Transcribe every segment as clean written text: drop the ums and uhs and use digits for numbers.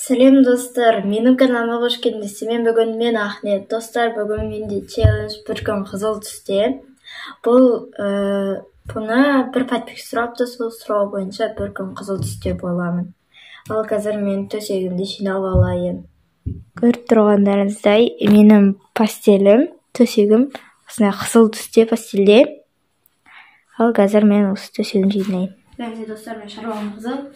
Сәлем достар, менің каналыма қош келдіңіз. Мен Ахмет. Достар, бүгін менде челлендж бір күн қызыл түсте. Бұны бір подписчик сұрапты, сол сұрау бойынша бір күн қызыл түсте боламын. Ал қазір мен төсегімді жинап алайын. Көріп тұрғандарыңыздай, менің пастелім, төсегім осындай қызыл түсте пастелде. Ал қазір мен осы төсегімді жинайын. Бәрде достар, мен шаруам қызыл.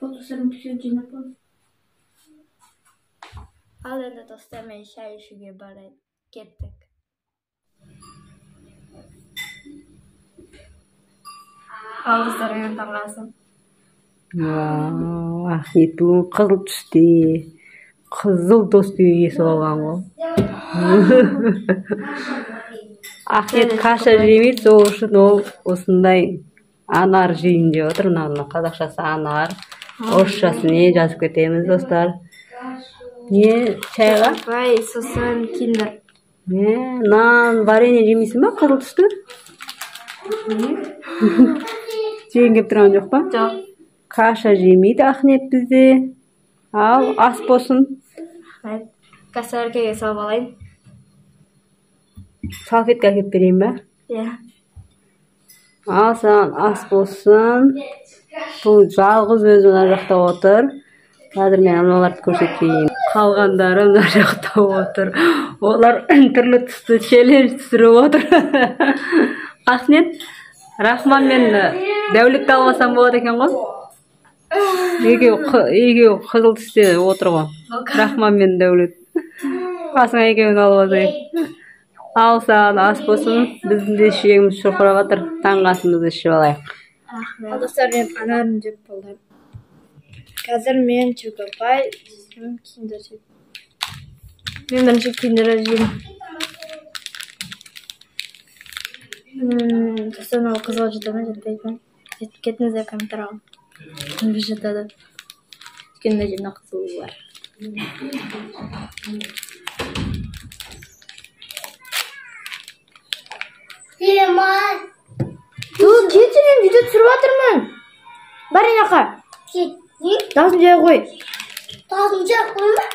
Бұл достарым түсе жинап алып. Ал енді достар, мен шай ішуге барайын. Кеттік. Ал достар, мен таңғасым. Ахмет бүгін қызыл түсте. Қызыл досты есі болған ғой. Ахмет каша жемейді, сол үшін ол осындай анар жейін деп отыр. Мына қазақшасы анар. Орысшасы не жазып кетеміз достар. Не чайға? Бай, сосын киндер. Нан, варенье жемейсің ба қызыл түсті? Жеген кеп тұрған жоқ па? Жоқ. Каша жемейді Ахмет бізде. Ал ас болсын. Касаркеге салып алайын. Салфетка әкеп берейін ба? Иә. Ал саған ас болсын. Бұл жалғыз өзі мына жақта отыр. Қазір мен аналарды көрсетейін. Қалғандары мына жақта отыр. Олар түрлі түсті челлендж түсіріп отыр. Ахмет, Рахман мен Дәулетті алмасам болады екен ғой? Екеуі қызыл түсте отыр ғой. Рахман мен Дәулет. Қасыңа екеуін алып алайын. Ал саған ас болсын. Біздің де ішегіміз шұрқырап жатыр. Таңғы асымызды ішіп алайық. Ал достар, мен анарын жеп болдым. Қазір мен чукапай, киндер жеп. Мен бірінші киндер жеймін. Достар, ол қызыл жата ма, жетпейді ма? Кетіңіздер комментарияға. Бір жатады. Өйткені мына жерде қызыл бар. Кетші, мен видео түсіріп жатырмын. Бар енақа. Даусын жай қой. Даусын жай қойма.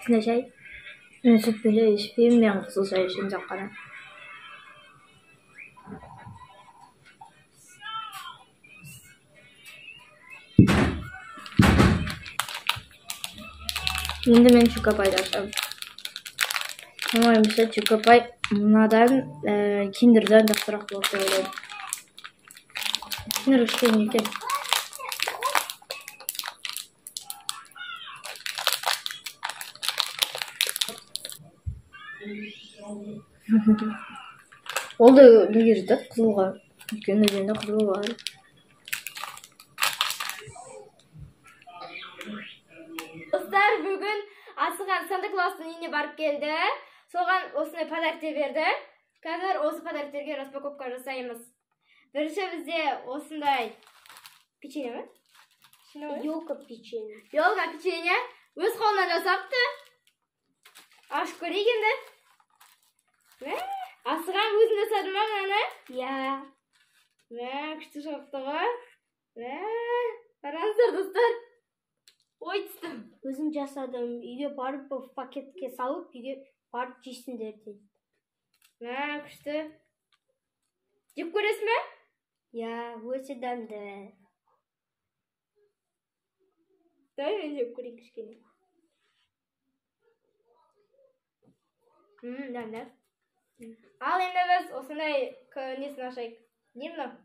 Сізде шай? Мен сүт бөле ішпеймін, мен қызыл шай ішемін жоқ қана. Енді мен чукапайды ашамын. Ойымша чукапай мынадан киндерден жақсырақ болады деп ойлаймын. Киндер кішкене екен. Ол да неге жатады қызылға. Өйткені жерінде қызыл бар. Достар, бүгін Асыған Санта-Клаустың үйіне барып келді. Соған осындай подарктер берді. Қазір осы подарктерге распаковка жасаймыз. Бірінші бізде осындай печенье ме? Елка печенье. Елка печенье. Өз қолынан жасапты. Ашып көрейік енді. Асыған өзін жасады ма мынаны? Иә. Күшті шығыпты ғой. Қараңыздар достар. Ой түстім. Өзім жасадым. Үйге барып пакетке салып, үйге барып жейсіңдер дейді. Күшті. Жеп көресің бе? Иә, өте дәмді. Дай мен жеп көрейін кішкене. Дәмді. Ал енді біз осындай несін ашайық. Не мынау?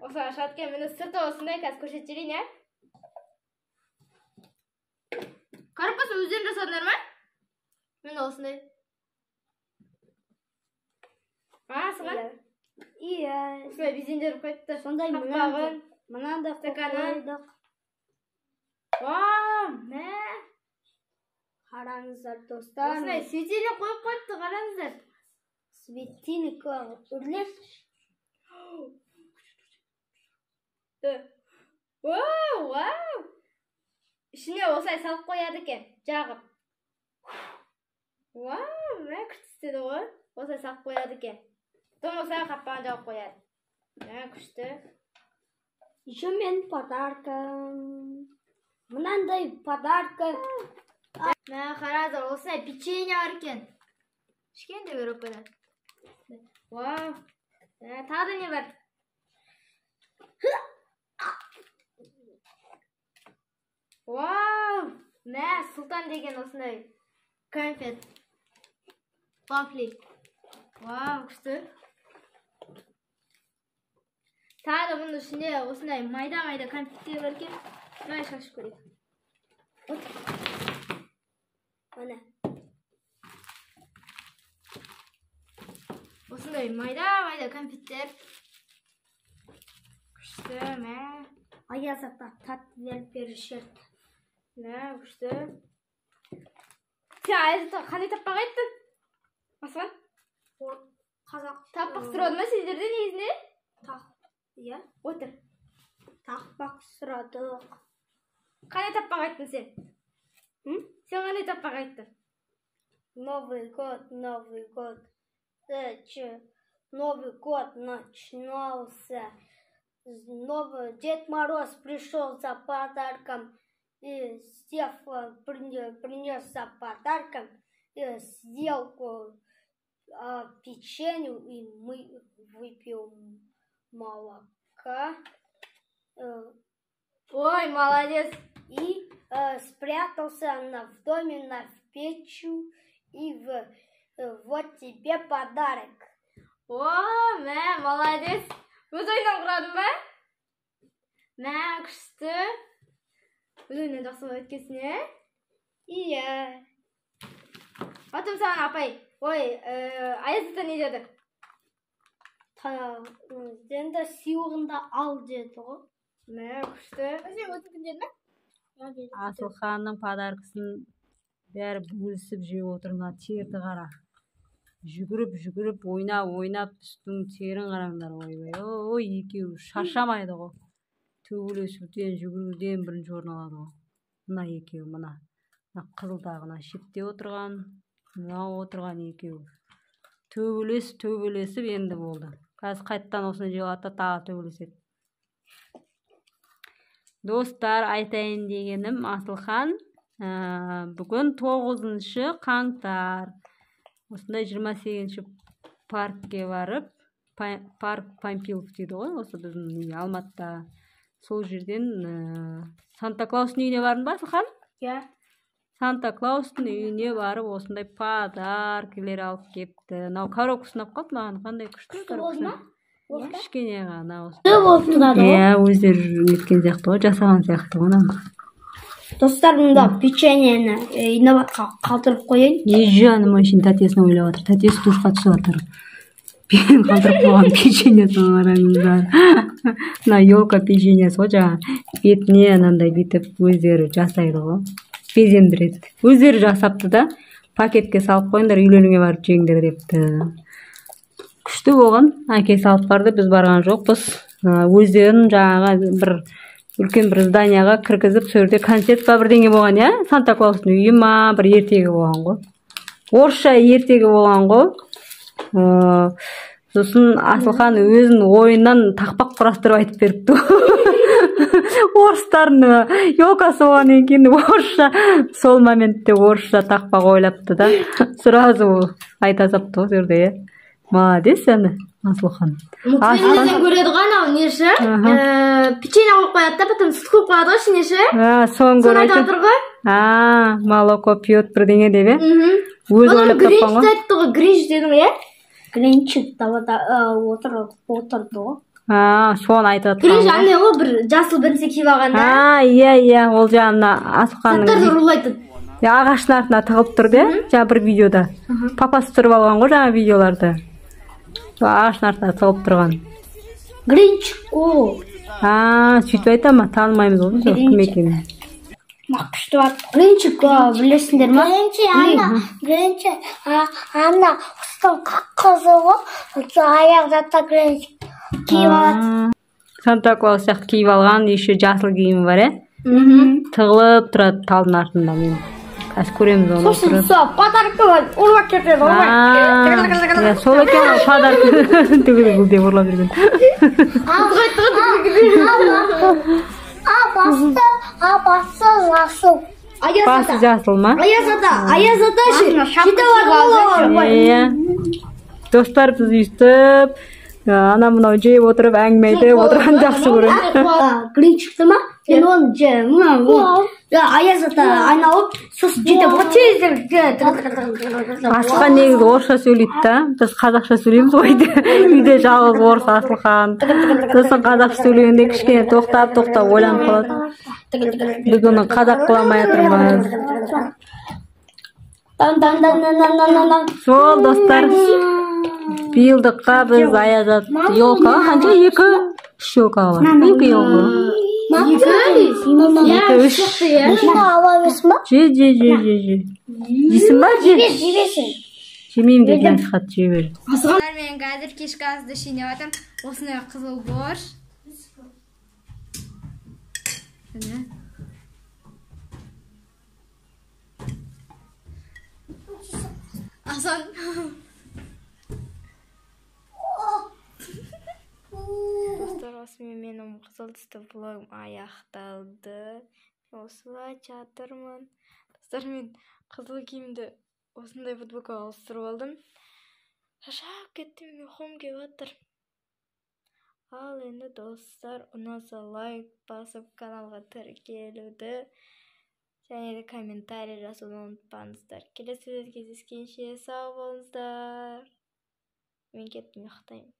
Осы ашаткен мені сырты осындай қазір көрсетіп жіберейін, иә? Қарап қалсын, өздерін жасап жатырсыңдар ма? Мен осындай. Қарасың ба? Иә. Осындай безендеріп қойыпты. Сондай Қақпағын. мынандай стаканын. қойдық. Вау, мә. Қараңыздар достар. Осындай светильник қойып қойыпты, қараңыздар. Светильник үрлеп. Вау. Ішіне осылай салып қояды екен, жағып. Вау, мә күшті істеді ғой. Осылай салып қояды екен. Потом осылай қақпағын жауып қояды. Мә күшті. Еще мен подаркам. Мынандай подарка. Мә қараңыздар, осылай печенье бар екен. Кішкентай көріп қояды. Вау. Тағы да не бар? Вау! Мә, Сұлтан деген осындай конфет. Вафли. Вау, күшті. Тағы да бұның ішінде осындай майда конфеттер бар екен. Давай шашып көрейік. Міне. Осындай майда конфеттер. Күшті, мә. Аязата тат веріп берішерді. Мә, күшті. Сен Аязата қандай таппақ айттың? Асқан? Қазақ. Таппақ сұрады ма сендерде негізінде? Иә. Отыр. Тақпақ сұрадық. Қандай таппақ айттың сен? Сен қандай таппақ айттың? Новый год. Новый год начинался. Новый Дед Мороз пришел за подарком. И Стефан принес за подарком. И съел печенью. И мы выпьем молока. Ой, молодец. И спрятался в доме на печью. И вот тебе подарок. О, мә, молодец. Өз ойынан құрадың ба? Мә, күшті. Өз ойынан жақсы болып өткесін, е? Иә. Батым саған апай. Ой, Аязата не деді? Енді сыйлығында ал деді ғой. Мә, күшті. Сен өтіп деді ме? Асылханның подаркасын бәрі бөлісіп жеп отыр. Мына терді қара. Жүгіріп, ойнап, үстің терін қараңдар. Ой, екеуі шаршамайды ғой. Төгілесуден, жүгіруден бірінші орын алады ғой. Мына екеуі, мына қызылдағына шепте отырған, мына отырған екеуі. Төгілесіп енді болды. Қазір қайттан осыны жеп алады, тағы төгілеседі. Достар, айтайын дегенім, Асылхан бүгін 9-шы қаңтар. Осындай 28-ші паркке барып, парк Пампилов дейді ғой, осы біздің Алматыда. Сол жерден Санта-Клаустың үйіне бардың ба, Асылхан? Иә. Санта-Клаустың үйіне барып, осындай подаркілер алып кепті. Нау коробка ұсынап қалды маған, қандай күшті коробка. Кішкене ғана осы. Иә, өздері неткен сияқты ғой, жасаған сияқты ғой. Достар, мұнда печеньені инабатқа қалдырып қойын. Ежаным өшін тәтесін ойлап отыр. Тәтесі душқа түсіп отыр. Мен қалдырып қойған печеньесін қараңыздар. Мына елка печеньесі ғой, жаңа бетіне анандай бүйтіп өздері жасайды ғой. Безендіреді. Өздері жасапты да, пакетке салып қойыңдар, үйленуге барып жеңдер депті. Күшті болған. Әке салып барды, біз барған жоқпыз. Өздерін жаңағы үлкен бір зданияға кіргізіп, сөрде концерт па бірдеңе болған, я? Санта-Клаустың үйі ма, бір ертегі болған ғой. Орысша ертегі болған ғой. Сосын Асылхан өзін ойынан тақпақ құрастырып айтып беріпті. Орыстардың елкасы болған екен, орысша, сол моментте орысша тақпақ ойлапты да. Сразу айта сапты ғой сөрде, я? Молодец сені, Асылхан. Телевизорден көреді ғой анау неші? Печенье қойып қояды да, потом сүт құйып қояды ғой ішіне ше? Соны айтып отыр ғой? Молоко пьет бірдеңе деп, е? Өзі ойлап тапқан ғой? Гринч айтты ғой, гринч дедің, е? Гринч отырды ғой. Соны айтып отқан. Гринч андай ғой, бір жасыл бірнәрсе киіп алған да. Иә, ол жағына Асылханның. Заттарды ұрлайтын. Ағаштың артына тығылып тұр да, жаңа бір видеода. Папасы тұрып алған ғой жаңа видеоларды. Ағаштың артына тығылып тұрған. Гринчик о. Сөйтіп айта ма? Танымаймыз ғой біз кім екенін. Күшті бар. Гринчик білесіңдер ма? Гринчик, ана құстың қызығы, аяқ затта гринчик киіп алады. Санта-Клаус сияқты киіп алған, еще жасыл киімі бар, тығылып тұрады талдың артында. Мен қазір көреміз оны. Сосын подарка бар, ұрлап кетеді. Сол екен ғой подарка. Түгілі бұл деп ұрлап жүрген. Басы жасыл. Басы жасыл ма? Аяз ата жеті бар. Достар біз үйістіп, ана мынау жеп отырып, әңгіме айтып отырған жақсы көремін. Гринчикті ма? Мен оны жем. Аяз ата айналып, сосын жетіп Асылхан негізі орысша сөйлейді да, біз қазақша сөйлейміз ғой. Үйде жалғыз орыс Асылхан. Сосын қазақша сөйлегенде кішкене тоқтап ойланып қалады. Біз оны қазақ қыламай жатырмыз. Сол достар, биылдыққа біз аязат елка қанша? 2-3 елка бар. 2 елка. 2-3. Же. Жейсің ба? Жемеймін деп насихат жей бер. Мен қазір кешкі асты ішіне жатырмын. Осындай қызыл борщ. Асан. Достар, осымен менің қызыл түсті влогым аяқталды. Осылай жатырмын. Достар, мен қызыл киімді осындай футболкаға ауыстырып алдым. Шаршап кеттім, ұйқым келіп жатыр. Ал енді достар, ұнаса лайк басып каналға тіркелуді және де комментарий жазуды ұмытпаңыздар. Келесі кездескенше сау болыңыздар. Мен кеттім, ұйықтаймын.